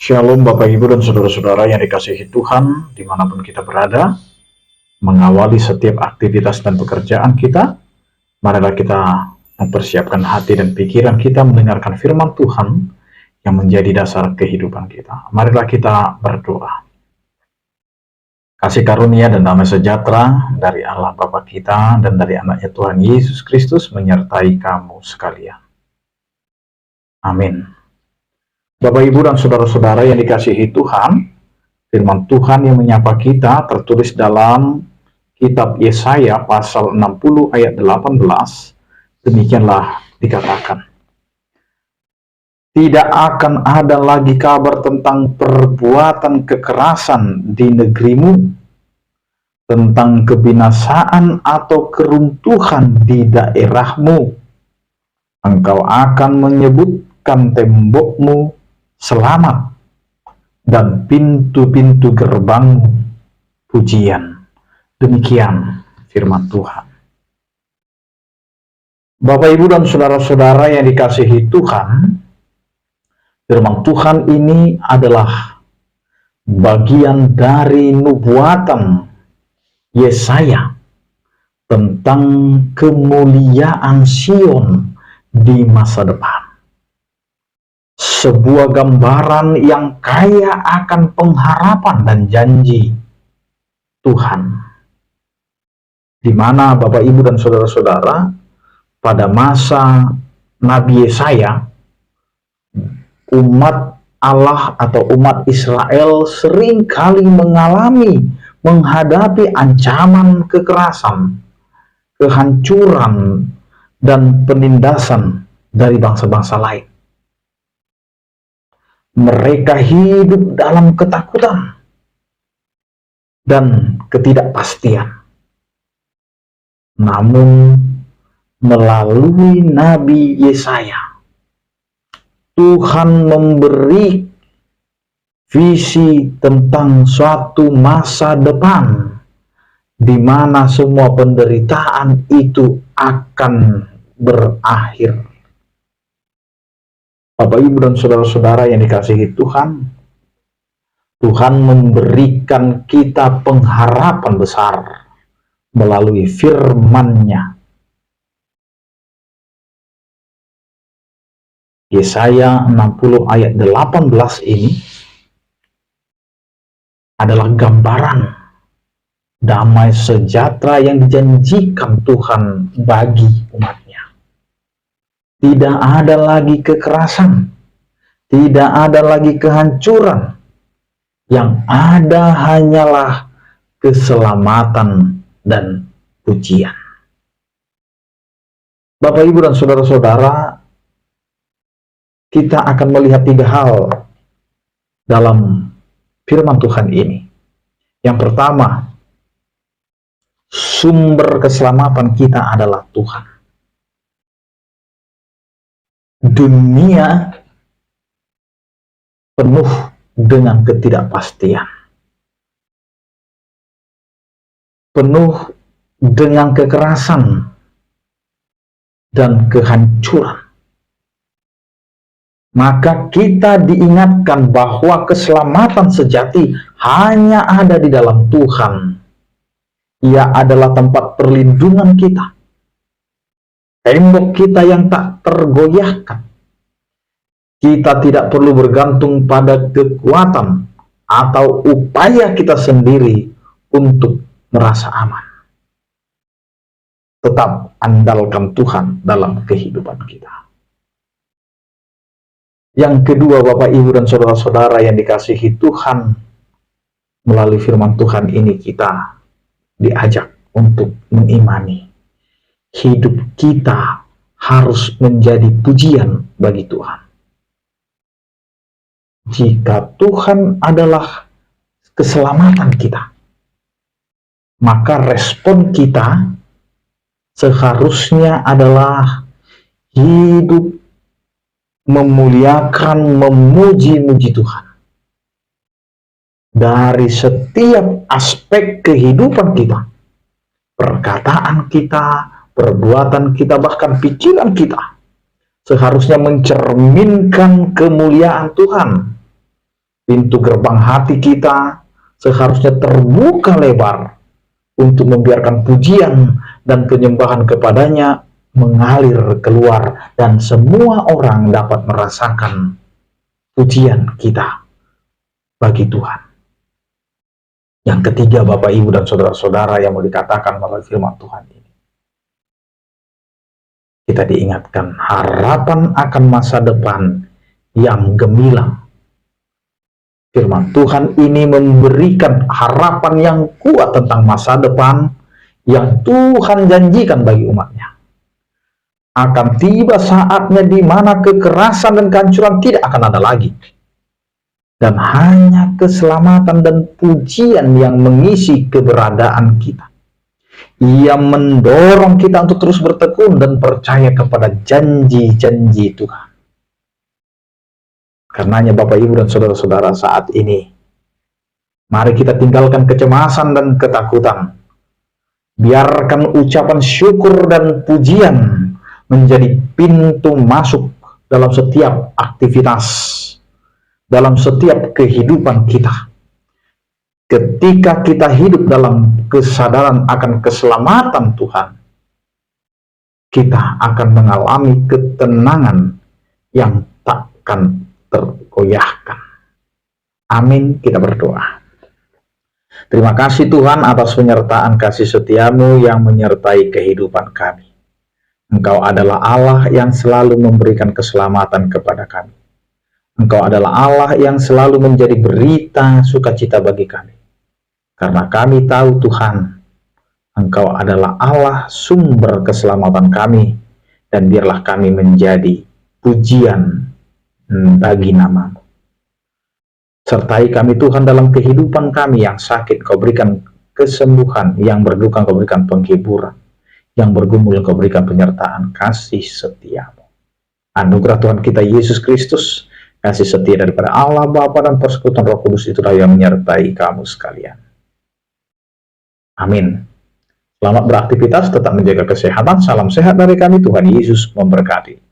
Shalom Bapak Ibu dan Saudara-saudara yang dikasihi Tuhan dimanapun kita berada. Mengawali setiap aktivitas dan pekerjaan kita, marilah kita mempersiapkan hati dan pikiran kita mendengarkan firman Tuhan yang menjadi dasar kehidupan kita. Marilah kita berdoa. Kasih karunia dan damai sejahtera dari Allah Bapa kita dan dari anaknya Tuhan Yesus Kristus menyertai kamu sekalian. Amin. Bapak, Ibu, dan Saudara-saudara yang dikasihi Tuhan, firman Tuhan yang menyapa kita tertulis dalam kitab Yesaya pasal 60 ayat 18, demikianlah dikatakan. Tidak akan ada lagi kabar tentang perbuatan kekerasan di negerimu, tentang kebinasaan atau keruntuhan di daerahmu. Engkau akan menyebutkan tembokmu selamat dan pintu-pintu gerbang pujian. Demikian firman Tuhan. Bapak, Ibu, dan Saudara-saudara yang dikasihi Tuhan, firman Tuhan ini adalah bagian dari nubuatan Yesaya tentang kemuliaan Sion di masa depan. Sebuah gambaran yang kaya akan pengharapan dan janji Tuhan. Di mana Bapak, Ibu, dan Saudara-saudara, pada masa Nabi Yesaya, umat Allah atau umat Israel sering kali menghadapi ancaman kekerasan, kehancuran, dan penindasan dari bangsa-bangsa lain. Mereka hidup dalam ketakutan dan ketidakpastian. Namun, melalui Nabi Yesaya, Tuhan memberi visi tentang suatu masa depan di mana semua penderitaan itu akan berakhir. Bapak, Ibu, dan Saudara-saudara yang dikasihi Tuhan, Tuhan memberikan kita pengharapan besar melalui firman-Nya. Yesaya 60 ayat 18 ini adalah gambaran damai sejahtera yang dijanjikan Tuhan bagi umat-Nya. Tidak ada lagi kekerasan, tidak ada lagi kehancuran. Yang ada hanyalah keselamatan dan pujian. Bapak, Ibu, dan Saudara-saudara, kita akan melihat tiga hal dalam firman Tuhan ini. Yang pertama, sumber keselamatan kita adalah Tuhan. Dunia penuh dengan ketidakpastian, penuh dengan kekerasan dan kehancuran. Maka kita diingatkan bahwa keselamatan sejati hanya ada di dalam Tuhan. Ia adalah tempat perlindungan kita, tembok kita yang tak tergoyahkan. Kita tidak perlu bergantung pada kekuatan atau upaya kita sendiri untuk merasa aman. Tetap andalkan Tuhan dalam kehidupan kita. Yang kedua, Bapak, Ibu, dan Saudara-saudara yang dikasihi Tuhan, melalui firman Tuhan ini kita diajak untuk mengimani hidup kita harus menjadi pujian bagi Tuhan. Jika Tuhan adalah keselamatan kita, maka respon kita seharusnya adalah hidup memuliakan, memuji-muji Tuhan. Dari setiap aspek kehidupan kita, perkataan kita, perbuatan kita, bahkan pikiran kita, seharusnya mencerminkan kemuliaan Tuhan. Pintu gerbang hati kita seharusnya terbuka lebar untuk membiarkan pujian dan penyembahan kepadanya mengalir keluar, dan semua orang dapat merasakan pujian kita bagi Tuhan. Yang ketiga, Bapak, Ibu, dan saudara-saudara yang mau dikatakan melalui firman Tuhan ini, kita diingatkan harapan akan masa depan yang gemilang. Firman Tuhan ini memberikan harapan yang kuat tentang masa depan yang Tuhan janjikan bagi umatnya. Akan tiba saatnya di mana kekerasan dan kehancuran tidak akan ada lagi, dan hanya keselamatan dan pujian yang mengisi keberadaan kita. Ia mendorong kita untuk terus bertekun dan percaya kepada janji-janji Tuhan. Karenanya Bapak, Ibu, dan saudara-saudara, saat ini mari kita tinggalkan kecemasan dan ketakutan. Biarkan ucapan syukur dan pujian menjadi pintu masuk dalam setiap aktivitas, dalam setiap kehidupan kita. Ketika kita hidup dalam kesadaran akan keselamatan Tuhan, kita akan mengalami ketenangan yang takkan tergoyahkan. Amin. Kita berdoa. Terima kasih Tuhan atas penyertaan kasih setiamu yang menyertai kehidupan kami. Engkau adalah Allah yang selalu memberikan keselamatan kepada kami. Engkau adalah Allah yang selalu menjadi berita sukacita bagi kami. Karena kami tahu Tuhan, Engkau adalah Allah sumber keselamatan kami, dan biarlah kami menjadi pujian bagi nama-Mu. Sertai kami Tuhan dalam kehidupan kami yang sakit, Kau berikan kesembuhan, yang berduka Kau berikan penghiburan, yang bergumul Kau berikan penyertaan kasih setiamu. Anugerah Tuhan kita Yesus Kristus, kasih setia daripada Allah Bapa dan persekutuan Roh Kudus itulah yang menyertai kamu sekalian. Amin. Selamat beraktivitas, tetap menjaga kesehatan. Salam sehat dari kami, Tuhan Yesus memberkati.